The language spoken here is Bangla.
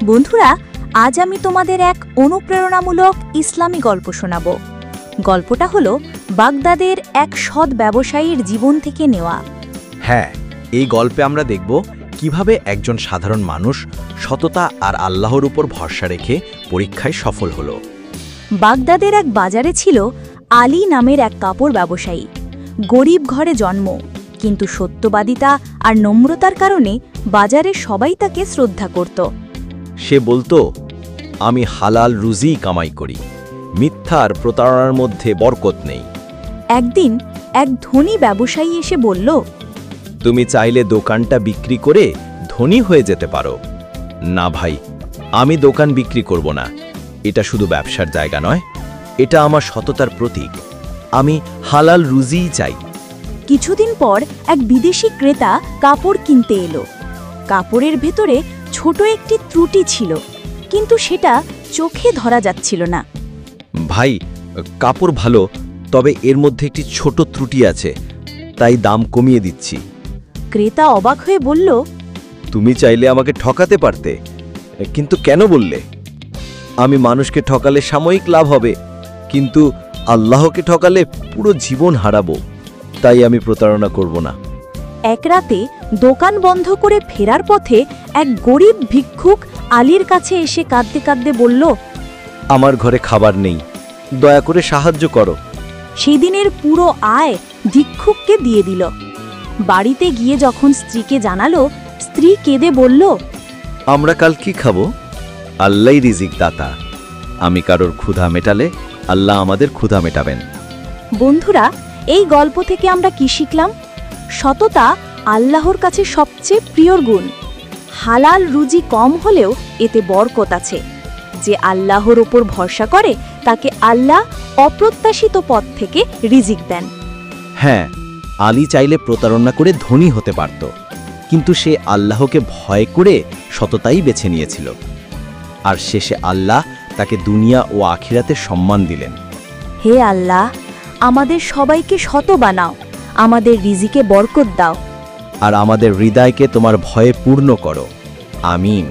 বন্ধুরা, আজ আমি তোমাদের এক অনুপ্রেরণামূলক ইসলামী গল্প শোনাব। গল্পটা হলো বাগদাদের এক সৎ ব্যবসায়ীর জীবন থেকে নেওয়া। হ্যাঁ, এই গল্পে আমরা দেখব কিভাবে একজন সাধারণ মানুষ সততা আর আল্লাহর উপর ভরসা রেখে পরীক্ষায় সফল হলো। বাগদাদের এক বাজারে ছিল আলী নামের এক কাপড় ব্যবসায়ী। গরিব ঘরে জন্ম, কিন্তু সত্যবাদিতা আর নম্রতার কারণে বাজারে সবাই তাকে শ্রদ্ধা করত। সে বলতো, আমি হালাল রুজি কামাই করি, মিথ্যার প্রতারণার মধ্যে বরকত নেই। একদিন এক ধনী ব্যবসায়ী এসে বলল, তুমি চাইলে দোকানটা বিক্রি করে ধনী হয়ে যেতে পারো। না ভাই, আমি দোকান বিক্রি করব না। এটা শুধু ব্যবসার জায়গা নয়, এটা আমার সততার প্রতীক। আমি হালাল রুজিই চাই। কিছুদিন পর এক বিদেশি ক্রেতা কাপড় কিনতে এলো। কাপড়ের ভেতরে ছোট একটি ত্রুটি ছিল, কিন্তু সেটা চোখে ধরা যাচ্ছিল না। ভাই, কাপড় ভালো, তবে এর মধ্যে একটি ছোট ত্রুটি আছে, তাই দাম কমিয়ে দিচ্ছি। ক্রেতা অবাক হয়ে বলল, তুমি চাইলে আমাকে ঠকাতে পারতে, কিন্তু কেন বললে? আমি মানুষকে ঠকালে সাময়িক লাভ হবে, কিন্তু আল্লাহকে ঠকালে পুরো জীবন হারাবো। তাই আমি প্রতারণা করব না। এক রাতে দোকান বন্ধ করে ফেরার পথে এক গরিব ভিক্ষুক আলীর কাছে এসে কাঁদতে কাঁদতে বলল, আমার ঘরে খাবার নেই, দয়া করে সাহায্য করো। সেই দিনের পুরো আয় ভিক্ষুককে দিয়ে দিল। বাড়িতে গিয়ে যখন স্ত্রীকে জানালো, স্ত্রী কেঁদে বলল, আমরা কাল কি খাবো? আল্লাহই রিজিক দাতা। আমি কারোর ক্ষুধা মেটালে আল্লাহ আমাদের ক্ষুধা মেটাবেন। বন্ধুরা, এই গল্প থেকে আমরা কি শিখলাম? সততা আল্লাহর কাছে সবচেয়ে প্রিয় গুণ। হালাল রুজি কম হলেও এতে বরকত আছে। যে আল্লাহর ওপর ভরসা করে তাকে আল্লাহ অপ্রত্যাশিত পথ থেকে রিজিক দেন। হ্যাঁ, আলী চাইলে প্রতারণা করে ধনী হতে পারত, কিন্তু সে আল্লাহকে ভয় করে সততাই বেছে নিয়েছিল। আর শেষে আল্লাহ তাকে দুনিয়া ও আখিরাতে সম্মান দিলেন। হে আল্লাহ, আমাদের সবাইকে সত বানাও, আমাদের রিজিকে বরকত দাও, আর আমাদের হৃদয়কে তোমার ভয়ে পূর্ণ করো। আমিন।